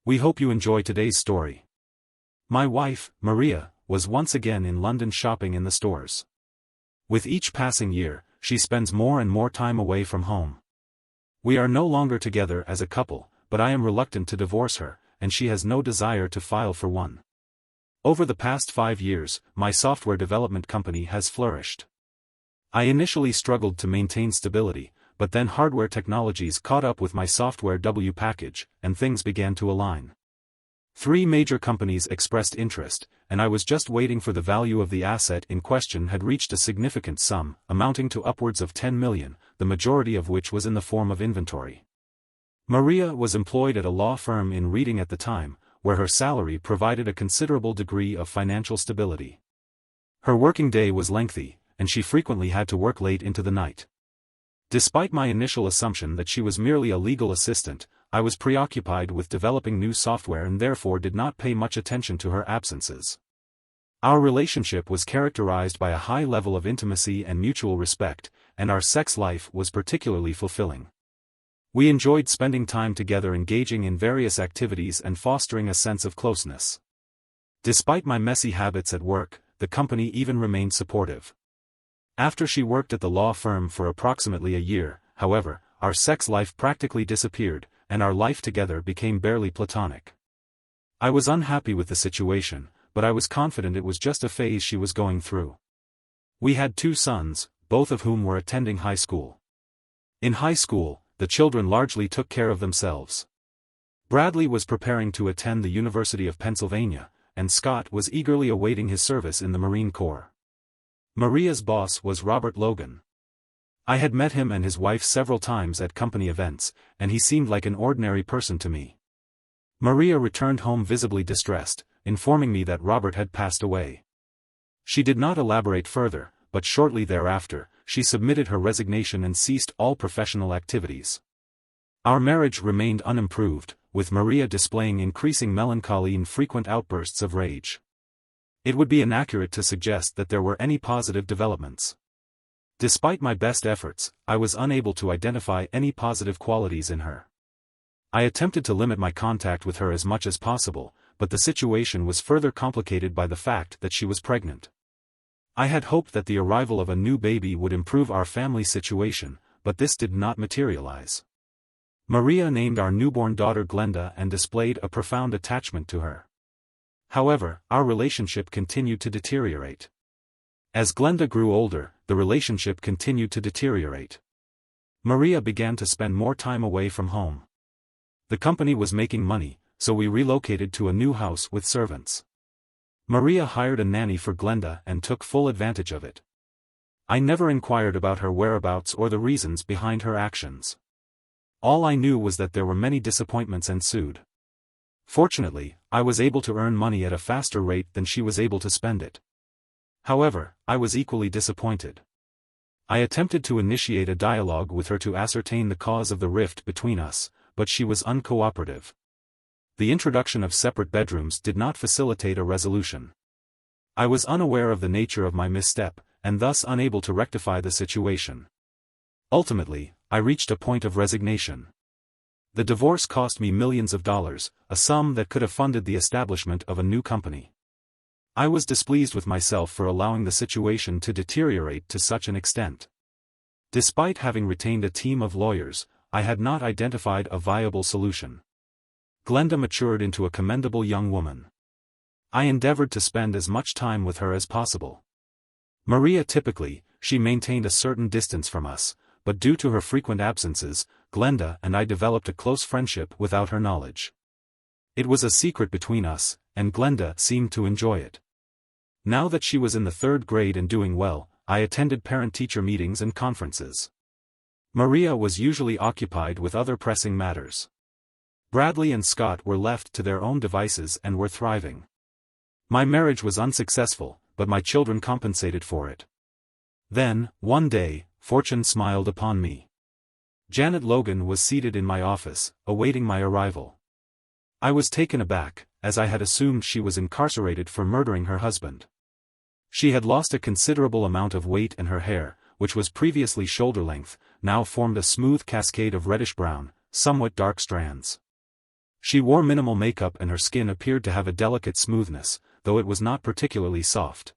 We hope you enjoy today's story. My wife, Maria, was once again in London shopping in the stores. With each passing year, she spends more and more time away from home. We are no longer together as a couple, but I am reluctant to divorce her, and she has no desire to file for one. Over the past 5 years, my software development company has flourished. I initially struggled to maintain stability, but then hardware technologies caught up with my software W package, and things began to align. 3 major companies expressed interest, and I was just waiting for the value of the asset in question had reached a significant sum, amounting to upwards of 10 million, the majority of which was in the form of inventory. Maria was employed at a law firm in Reading at the time, where her salary provided a considerable degree of financial stability. Her working day was lengthy, and she frequently had to work late into the night. Despite my initial assumption that she was merely a legal assistant, I was preoccupied with developing new software and therefore did not pay much attention to her absences. Our relationship was characterized by a high level of intimacy and mutual respect, and our sex life was particularly fulfilling. We enjoyed spending time together engaging in various activities and fostering a sense of closeness. Despite my messy habits at work, the company even remained supportive. After she worked at the law firm for approximately a year, however, our sex life practically disappeared, and our life together became barely platonic. I was unhappy with the situation, but I was confident it was just a phase she was going through. We had 2 sons, both of whom were attending high school. In high school, the children largely took care of themselves. Bradley was preparing to attend the University of Pennsylvania, and Scott was eagerly awaiting his service in the Marine Corps. Maria's boss was Robert Logan. I had met him and his wife several times at company events, and he seemed like an ordinary person to me. Maria returned home visibly distressed, informing me that Robert had passed away. She did not elaborate further, but shortly thereafter, she submitted her resignation and ceased all professional activities. Our marriage remained unimproved, with Maria displaying increasing melancholy and frequent outbursts of rage. It would be inaccurate to suggest that there were any positive developments. Despite my best efforts, I was unable to identify any positive qualities in her. I attempted to limit my contact with her as much as possible, but the situation was further complicated by the fact that she was pregnant. I had hoped that the arrival of a new baby would improve our family situation, but this did not materialize. Maria named our newborn daughter Glenda and displayed a profound attachment to her. However, our relationship continued to deteriorate. As Glenda grew older, the relationship continued to deteriorate. Maria began to spend more time away from home. The company was making money, so we relocated to a new house with servants. Maria hired a nanny for Glenda and took full advantage of it. I never inquired about her whereabouts or the reasons behind her actions. All I knew was that there were many disappointments ensued. Fortunately, I was able to earn money at a faster rate than she was able to spend it. However, I was equally disappointed. I attempted to initiate a dialogue with her to ascertain the cause of the rift between us, but she was uncooperative. The introduction of separate bedrooms did not facilitate a resolution. I was unaware of the nature of my misstep, and thus unable to rectify the situation. Ultimately, I reached a point of resignation. The divorce cost me millions of dollars, a sum that could have funded the establishment of a new company. I was displeased with myself for allowing the situation to deteriorate to such an extent. Despite having retained a team of lawyers, I had not identified a viable solution. Glenda matured into a commendable young woman. I endeavored to spend as much time with her as possible. Maria she maintained a certain distance from us, but due to her frequent absences, Glenda and I developed a close friendship without her knowledge. It was a secret between us, and Glenda seemed to enjoy it. Now that she was in the 3rd grade and doing well, I attended parent-teacher meetings and conferences. Maria was usually occupied with other pressing matters. Bradley and Scott were left to their own devices and were thriving. My marriage was unsuccessful, but my children compensated for it. Then, one day, fortune smiled upon me. Janet Logan was seated in my office, awaiting my arrival. I was taken aback, as I had assumed she was incarcerated for murdering her husband. She had lost a considerable amount of weight and her hair, which was previously shoulder length, now formed a smooth cascade of reddish-brown, somewhat dark strands. She wore minimal makeup and her skin appeared to have a delicate smoothness, though it was not particularly soft.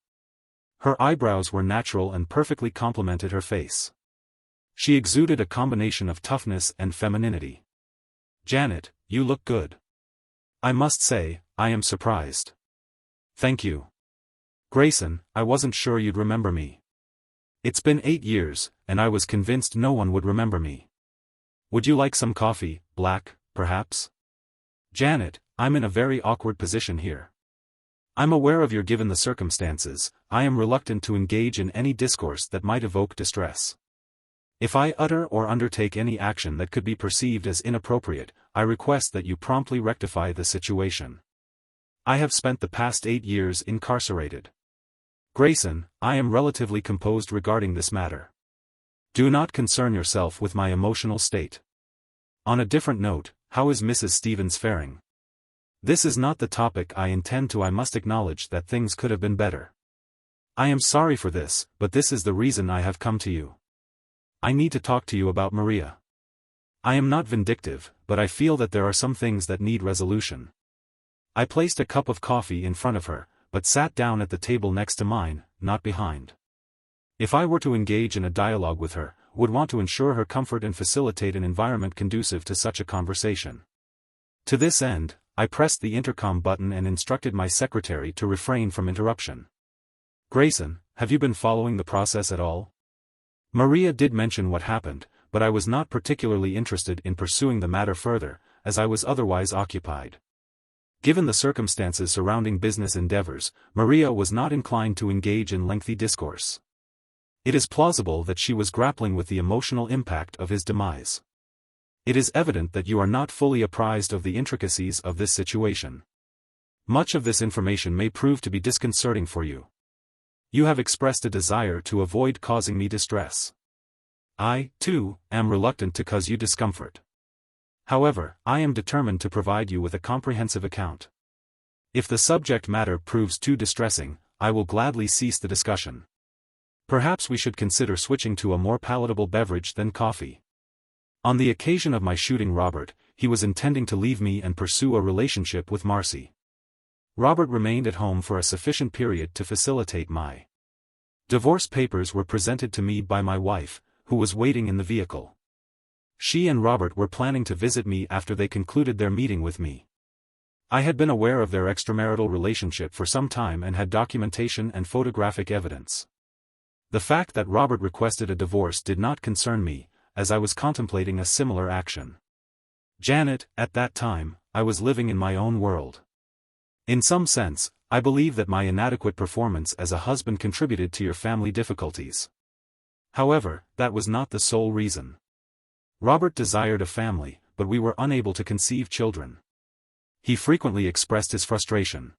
Her eyebrows were natural and perfectly complemented her face. She exuded a combination of toughness and femininity. "Janet, you look good. I must say, I am surprised." "Thank you. Grayson, I wasn't sure you'd remember me. It's been 8 years, and I was convinced no one would remember me. Would you like some coffee, black, perhaps?" "Janet, I'm in a very awkward position here. I'm aware of your given the circumstances, I am reluctant to engage in any discourse that might evoke distress. If I utter or undertake any action that could be perceived as inappropriate, I request that you promptly rectify the situation. I have spent the past 8 years incarcerated. Grayson, I am relatively composed regarding this matter. Do not concern yourself with my emotional state. On a different note, how is Mrs. Stevens faring? This is not the topic I intend to. I must acknowledge that things could have been better. I am sorry for this, but this is the reason I have come to you. I need to talk to you about Maria. I am not vindictive, but I feel that there are some things that need resolution." I placed a cup of coffee in front of her, but sat down at the table next to mine, not behind. If I were to engage in a dialogue with her, would want to ensure her comfort and facilitate an environment conducive to such a conversation. To this end, I pressed the intercom button and instructed my secretary to refrain from interruption. "Grayson, have you been following the process at all?" Maria did mention what happened, but I was not particularly interested in pursuing the matter further, as I was otherwise occupied. Given the circumstances surrounding business endeavors, Maria was not inclined to engage in lengthy discourse. It is plausible that she was grappling with the emotional impact of his demise. It is evident that you are not fully apprised of the intricacies of this situation. Much of this information may prove to be disconcerting for you. You have expressed a desire to avoid causing me distress. I, too, am reluctant to cause you discomfort. However, I am determined to provide you with a comprehensive account. If the subject matter proves too distressing, I will gladly cease the discussion. Perhaps we should consider switching to a more palatable beverage than coffee. On the occasion of my shooting Robert, he was intending to leave me and pursue a relationship with Marcy. Robert remained at home for a sufficient period to facilitate my divorce papers were presented to me by my wife, who was waiting in the vehicle. She and Robert were planning to visit me after they concluded their meeting with me. I had been aware of their extramarital relationship for some time and had documentation and photographic evidence. The fact that Robert requested a divorce did not concern me, as I was contemplating a similar action. Janet, at that time, I was living in my own world. In some sense, I believe that my inadequate performance as a husband contributed to your family difficulties. However, that was not the sole reason. Robert desired a family, but we were unable to conceive children. He frequently expressed his frustration.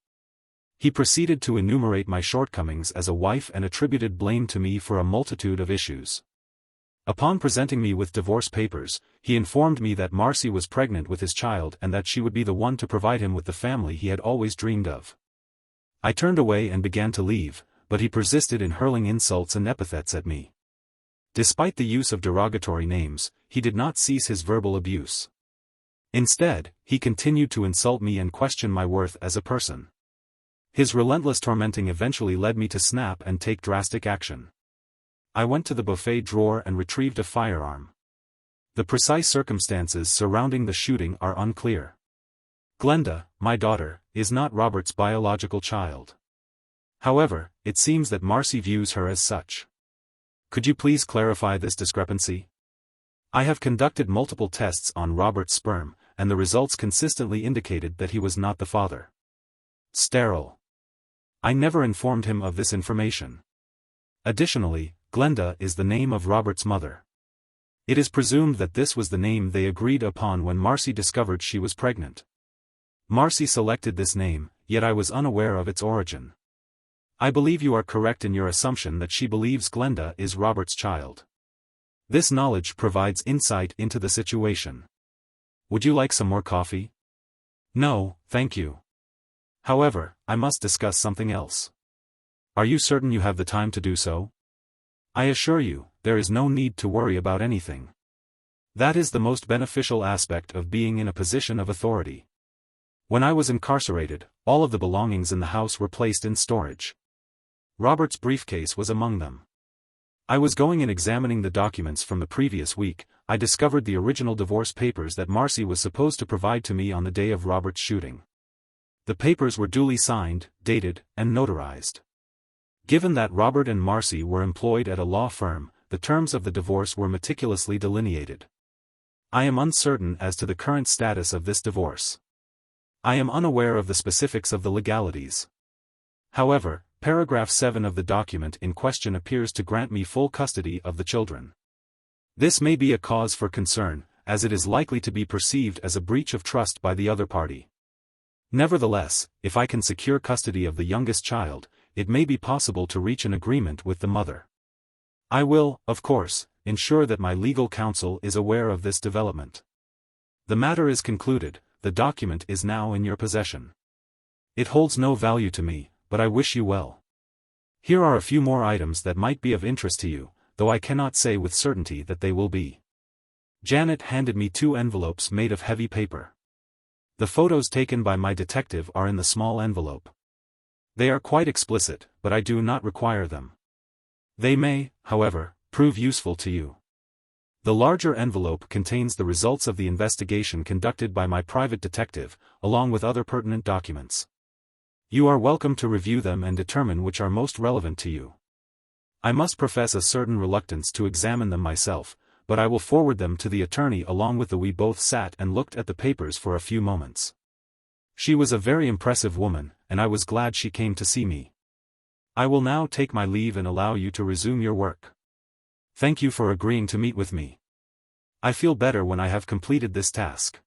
He proceeded to enumerate my shortcomings as a wife and attributed blame to me for a multitude of issues. Upon presenting me with divorce papers, he informed me that Marcy was pregnant with his child and that she would be the one to provide him with the family he had always dreamed of. I turned away and began to leave, but he persisted in hurling insults and epithets at me. Despite the use of derogatory names, he did not cease his verbal abuse. Instead, he continued to insult me and question my worth as a person. His relentless tormenting eventually led me to snap and take drastic action. I went to the buffet drawer and retrieved a firearm. The precise circumstances surrounding the shooting are unclear. Glenda, my daughter, is not Robert's biological child. However, it seems that Marcy views her as such. Could you please clarify this discrepancy? I have conducted multiple tests on Robert's sperm, and the results consistently indicated that he was not the father. Sterile. I never informed him of this information. Additionally, Glenda is the name of Robert's mother. It is presumed that this was the name they agreed upon when Marcy discovered she was pregnant. Marcy selected this name, yet I was unaware of its origin. I believe you are correct in your assumption that she believes Glenda is Robert's child. This knowledge provides insight into the situation. Would you like some more coffee? No, thank you. However, I must discuss something else. Are you certain you have the time to do so? I assure you, there is no need to worry about anything. That is the most beneficial aspect of being in a position of authority. When I was incarcerated, all of the belongings in the house were placed in storage. Robert's briefcase was among them. I was going in examining the documents from the previous week. I discovered the original divorce papers that Marcy was supposed to provide to me on the day of Robert's shooting. The papers were duly signed, dated, and notarized. Given that Robert and Marcy were employed at a law firm, the terms of the divorce were meticulously delineated. I am uncertain as to the current status of this divorce. I am unaware of the specifics of the legalities. However, paragraph 7 of the document in question appears to grant me full custody of the children. This may be a cause for concern, as it is likely to be perceived as a breach of trust by the other party. Nevertheless, if I can secure custody of the youngest child, it may be possible to reach an agreement with the mother. I will, of course, ensure that my legal counsel is aware of this development. The matter is concluded. The document is now in your possession. It holds no value to me, but I wish you well. Here are a few more items that might be of interest to you, though I cannot say with certainty that they will be. Janet handed me 2 envelopes made of heavy paper. The photos taken by my detective are in the small envelope. They are quite explicit, but I do not require them. They may, however, prove useful to you. The larger envelope contains the results of the investigation conducted by my private detective, along with other pertinent documents. You are welcome to review them and determine which are most relevant to you. I must profess a certain reluctance to examine them myself, but I will forward them to the attorney along with the. We both sat and looked at the papers for a few moments. She was a very impressive woman, and I was glad she came to see me. I will now take my leave and allow you to resume your work. Thank you for agreeing to meet with me. I feel better when I have completed this task.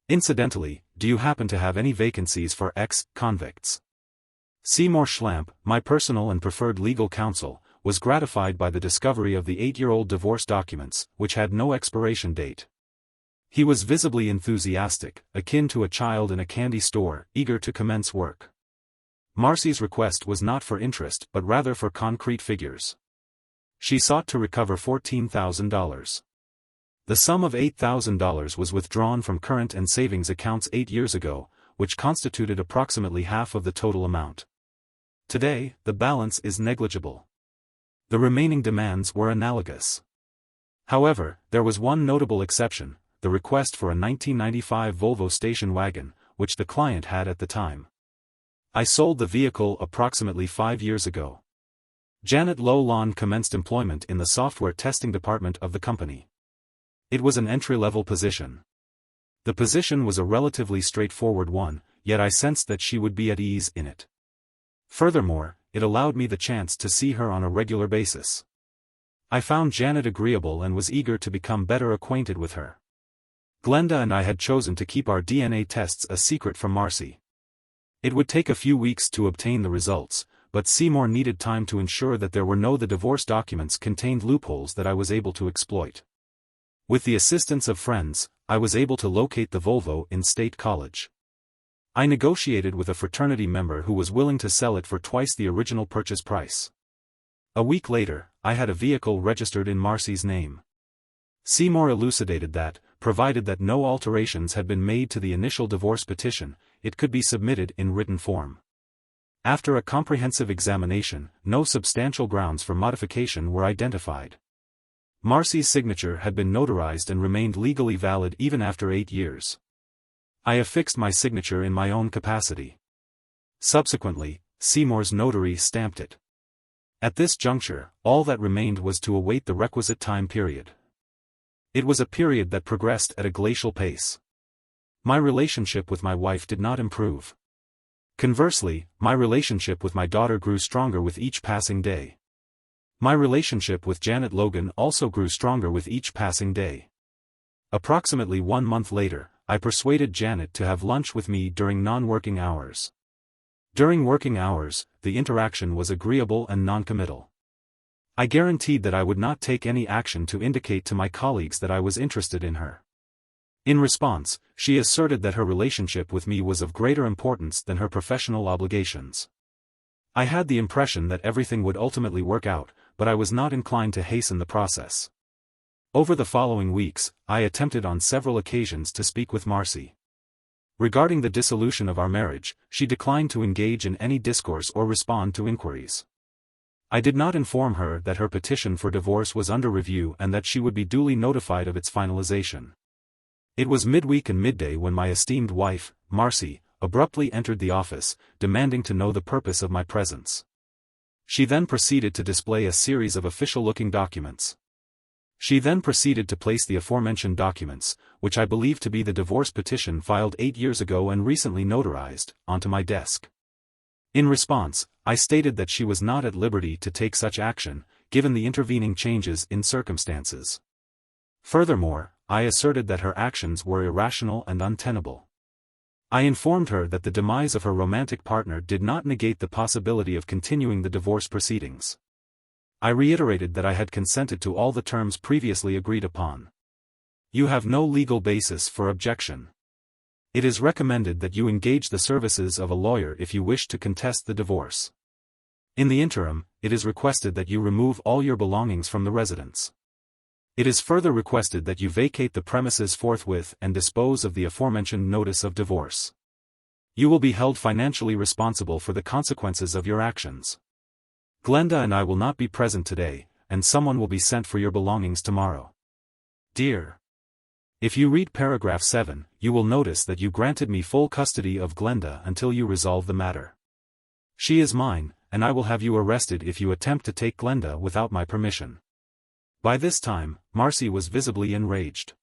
Incidentally, do you happen to have any vacancies for ex-convicts? Seymour Schlamp, my personal and preferred legal counsel, was gratified by the discovery of the 8-year-old divorce documents, which had no expiration date. He was visibly enthusiastic, akin to a child in a candy store, eager to commence work. Marcy's request was not for interest but rather for concrete figures. She sought to recover $14,000. The sum of $8,000 was withdrawn from current and savings accounts 8 years ago, which constituted approximately half of the total amount. Today, the balance is negligible. The remaining demands were analogous. However, there was one notable exception, the request for a 1995 Volvo station wagon, which the client had at the time. I sold the vehicle approximately 5 years ago. Janet Lowlawn commenced employment in the software testing department of the company. It was an entry-level position. The position was a relatively straightforward one, yet I sensed that she would be at ease in it. Furthermore, it allowed me the chance to see her on a regular basis. I found Janet agreeable and was eager to become better acquainted with her. Glenda and I had chosen to keep our DNA tests a secret from Marcy. It would take a few weeks to obtain the results, but Seymour needed time to ensure that there were no the divorce documents contained loopholes that I was able to exploit. With the assistance of friends, I was able to locate the Volvo in State College. I negotiated with a fraternity member who was willing to sell it for twice the original purchase price. A week later, I had a vehicle registered in Marcy's name. Seymour elucidated that, provided that no alterations had been made to the initial divorce petition, it could be submitted in written form. After a comprehensive examination, no substantial grounds for modification were identified. Marcy's signature had been notarized and remained legally valid even after 8 years. I affixed my signature in my own capacity. Subsequently, Seymour's notary stamped it. At this juncture, all that remained was to await the requisite time period. It was a period that progressed at a glacial pace. My relationship with my wife did not improve. Conversely, my relationship with my daughter grew stronger with each passing day. My relationship with Janet Logan also grew stronger with each passing day. Approximately 1 month later, I persuaded Janet to have lunch with me during non-working hours. During working hours, the interaction was agreeable and non-committal. I guaranteed that I would not take any action to indicate to my colleagues that I was interested in her. In response, she asserted that her relationship with me was of greater importance than her professional obligations. I had the impression that everything would ultimately work out, but I was not inclined to hasten the process. Over the following weeks, I attempted on several occasions to speak with Marcy. Regarding the dissolution of our marriage, she declined to engage in any discourse or respond to inquiries. I did not inform her that her petition for divorce was under review and that she would be duly notified of its finalization. It was midweek and midday when my esteemed wife, Marcy, abruptly entered the office, demanding to know the purpose of my presence. She then proceeded to display a series of official-looking documents. She then proceeded to place the aforementioned documents, which I believe to be the divorce petition filed 8 years ago and recently notarized, onto my desk. In response, I stated that she was not at liberty to take such action, given the intervening changes in circumstances. Furthermore, I asserted that her actions were irrational and untenable. I informed her that the demise of her romantic partner did not negate the possibility of continuing the divorce proceedings. I reiterated that I had consented to all the terms previously agreed upon. You have no legal basis for objection. It is recommended that you engage the services of a lawyer if you wish to contest the divorce. In the interim, it is requested that you remove all your belongings from the residence. It is further requested that you vacate the premises forthwith and dispose of the aforementioned notice of divorce. You will be held financially responsible for the consequences of your actions. Glenda and I will not be present today, and someone will be sent for your belongings tomorrow. Dear. If you read paragraph 7, you will notice that you granted me full custody of Glenda until you resolve the matter. She is mine, and I will have you arrested if you attempt to take Glenda without my permission. By this time, Marcy was visibly enraged.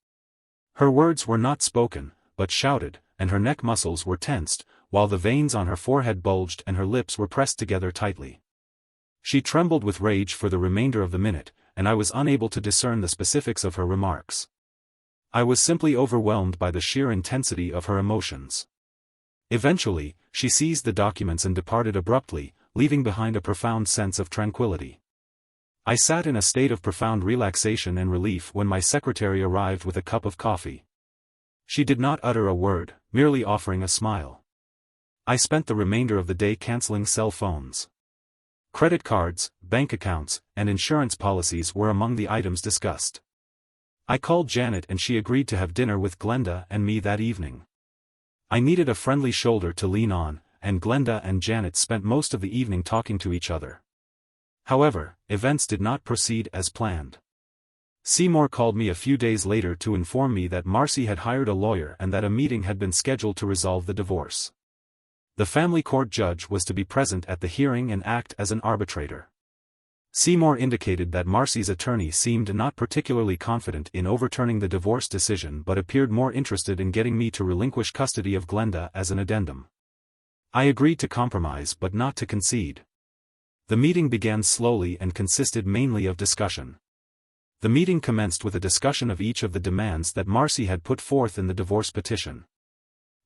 Her words were not spoken, but shouted, and her neck muscles were tensed, while the veins on her forehead bulged and her lips were pressed together tightly. She trembled with rage for the remainder of the minute, and I was unable to discern the specifics of her remarks. I was simply overwhelmed by the sheer intensity of her emotions. Eventually, she seized the documents and departed abruptly, leaving behind a profound sense of tranquility. I sat in a state of profound relaxation and relief when my secretary arrived with a cup of coffee. She did not utter a word, merely offering a smile. I spent the remainder of the day canceling cell phones. Credit cards, bank accounts, and insurance policies were among the items discussed. I called Janet and she agreed to have dinner with Glenda and me that evening. I needed a friendly shoulder to lean on, and Glenda and Janet spent most of the evening talking to each other. However, events did not proceed as planned. Seymour called me a few days later to inform me that Marcy had hired a lawyer and that a meeting had been scheduled to resolve the divorce. The family court judge was to be present at the hearing and act as an arbitrator. Seymour indicated that Marcy's attorney seemed not particularly confident in overturning the divorce decision but appeared more interested in getting me to relinquish custody of Glenda as an addendum. I agreed to compromise but not to concede. The meeting began slowly and consisted mainly of discussion. The meeting commenced with a discussion of each of the demands that Marcy had put forth in the divorce petition.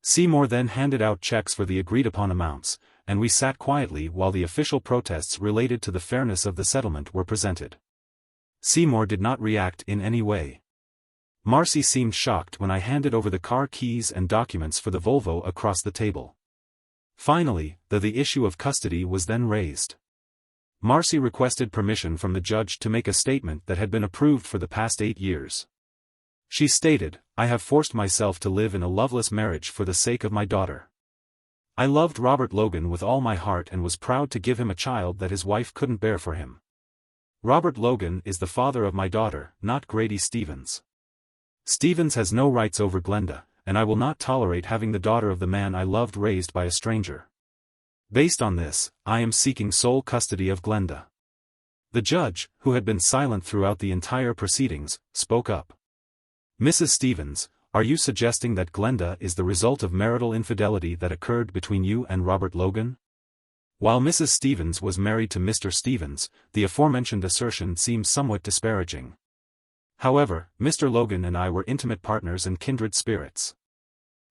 Seymour then handed out checks for the agreed-upon amounts, and we sat quietly while the official protests related to the fairness of the settlement were presented. Seymour did not react in any way. Marcy seemed shocked when I handed over the car keys and documents for the Volvo across the table. Finally, the issue of custody was then raised. Marcy requested permission from the judge to make a statement that had been approved for the past 8 years. She stated, "I have forced myself to live in a loveless marriage for the sake of my daughter. I loved Robert Logan with all my heart and was proud to give him a child that his wife couldn't bear for him. Robert Logan is the father of my daughter, not Grady Stevens. Stevens has no rights over Glenda, and I will not tolerate having the daughter of the man I loved raised by a stranger. Based on this, I am seeking sole custody of Glenda." The judge, who had been silent throughout the entire proceedings, spoke up. "Mrs. Stevens, are you suggesting that Glenda is the result of marital infidelity that occurred between you and Robert Logan?" While Mrs. Stevens was married to Mr. Stevens, the aforementioned assertion seems somewhat disparaging. However, Mr. Logan and I were intimate partners and kindred spirits.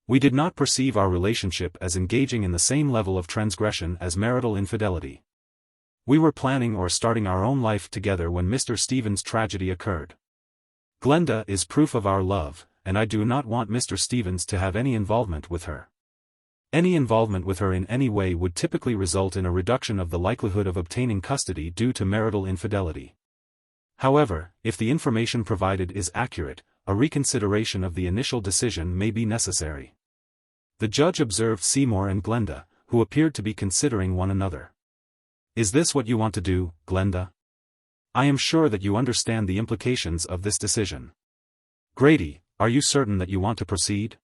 We did not perceive our relationship as engaging in the same level of transgression as marital infidelity. We were planning or starting our own life together when Mr. Stevens' tragedy occurred. Glenda is proof of our love, and I do not want Mr. Stevens to have any involvement with her. Any involvement with her in any way would typically result in a reduction of the likelihood of obtaining custody due to marital infidelity. However, if the information provided is accurate, a reconsideration of the initial decision may be necessary. The judge observed Seymour and Glenda, who appeared to be considering one another. "Is this what you want to do, Glenda? I am sure that you understand the implications of this decision. Grady, are you certain that you want to proceed?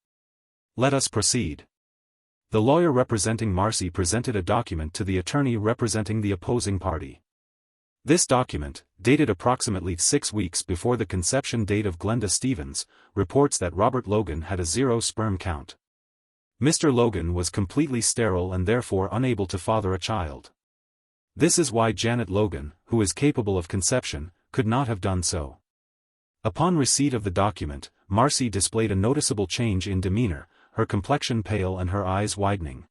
Let us proceed." The lawyer representing Marcy presented a document to the attorney representing the opposing party. This document, dated approximately 6 weeks before the conception date of Glenda Stevens, reports that Robert Logan had a 0 sperm count. Mr. Logan was completely sterile and therefore unable to father a child. This is why Janet Logan, who is capable of conception, could not have done so. Upon receipt of the document, Marcy displayed a noticeable change in demeanor, her complexion pale and her eyes widening.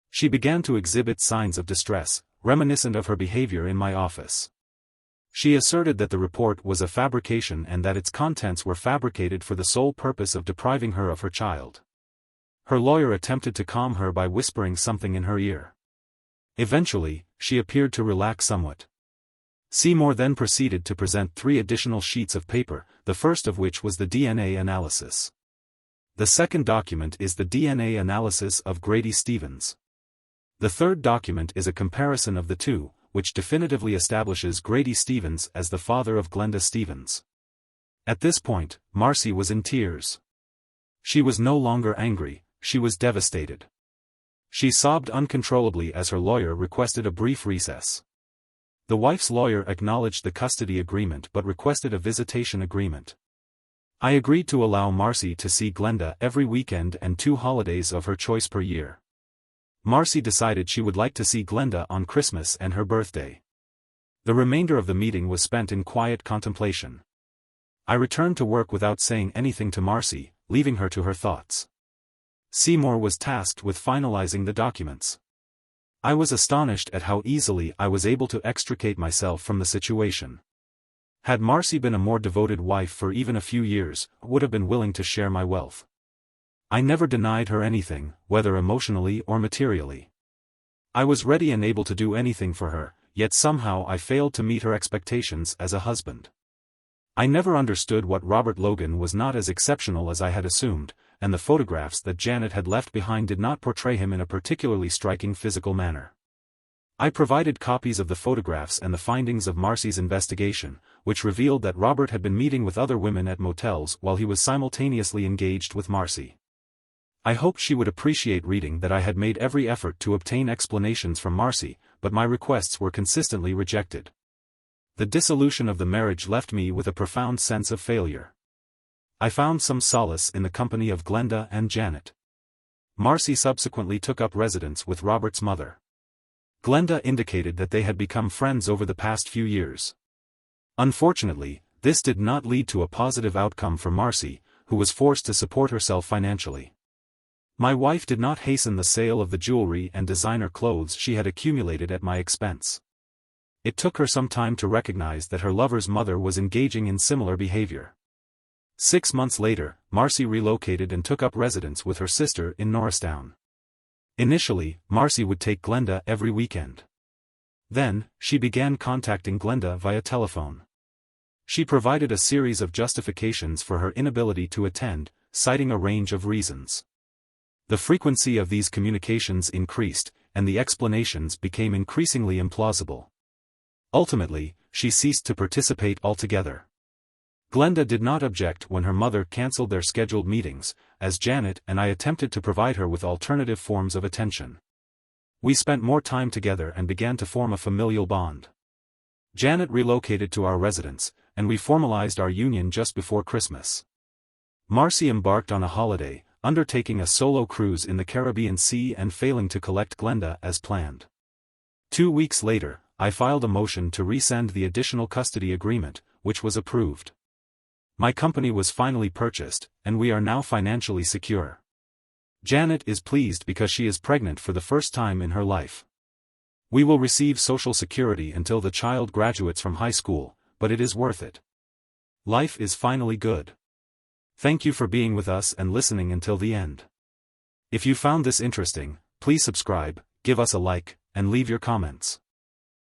She began to exhibit signs of distress, reminiscent of her behavior in my office. She asserted that the report was a fabrication and that its contents were fabricated for the sole purpose of depriving her of her child. Her lawyer attempted to calm her by whispering something in her ear. Eventually, she appeared to relax somewhat. Seymour then proceeded to present 3 additional sheets of paper, the first of which was the DNA analysis. The second document is the DNA analysis of Grady Stevens. The third document is a comparison of the two, which definitively establishes Grady Stevens as the father of Glenda Stevens. At this point, Marcy was in tears. She was no longer angry, she was devastated. She sobbed uncontrollably as her lawyer requested a brief recess. The wife's lawyer acknowledged the custody agreement but requested a visitation agreement. I agreed to allow Marcy to see Glenda every weekend and 2 holidays of her choice per year. Marcy decided she would like to see Glenda on Christmas and her birthday. The remainder of the meeting was spent in quiet contemplation. I returned to work without saying anything to Marcy, leaving her to her thoughts. Seymour was tasked with finalizing the documents. I was astonished at how easily I was able to extricate myself from the situation. Had Marcy been a more devoted wife for even a few years, I would have been willing to share my wealth. I never denied her anything, whether emotionally or materially. I was ready and able to do anything for her, yet somehow I failed to meet her expectations as a husband. I never understood what Robert Logan was not as exceptional as I had assumed, and the photographs that Janet had left behind did not portray him in a particularly striking physical manner. I provided copies of the photographs and the findings of Marcy's investigation, which revealed that Robert had been meeting with other women at motels while he was simultaneously engaged with Marcy. I hoped she would appreciate reading that I had made every effort to obtain explanations from Marcy, but my requests were consistently rejected. The dissolution of the marriage left me with a profound sense of failure. I found some solace in the company of Glenda and Janet. Marcy subsequently took up residence with Robert's mother. Glenda indicated that they had become friends over the past few years. Unfortunately, this did not lead to a positive outcome for Marcy, who was forced to support herself financially. My wife did not hasten the sale of the jewelry and designer clothes she had accumulated at my expense. It took her some time to recognize that her lover's mother was engaging in similar behavior. 6 months later, Marcy relocated and took up residence with her sister in Norristown. Initially, Marcy would take Glenda every weekend. Then, she began contacting Glenda via telephone. She provided a series of justifications for her inability to attend, citing a range of reasons. The frequency of these communications increased, and the explanations became increasingly implausible. Ultimately, she ceased to participate altogether. Glenda did not object when her mother cancelled their scheduled meetings, as Janet and I attempted to provide her with alternative forms of attention. We spent more time together and began to form a familial bond. Janet relocated to our residence, and we formalized our union just before Christmas. Marcy embarked on a holiday, undertaking a solo cruise in the Caribbean Sea and failing to collect Glenda as planned. 2 weeks later, I filed a motion to rescind the additional custody agreement, which was approved. My company was finally purchased, and we are now financially secure. Janet is pleased because she is pregnant for the first time in her life. We will receive Social Security until the child graduates from high school, but it is worth it. Life is finally good. Thank you for being with us and listening until the end. If you found this interesting, please subscribe, give us a like, and leave your comments.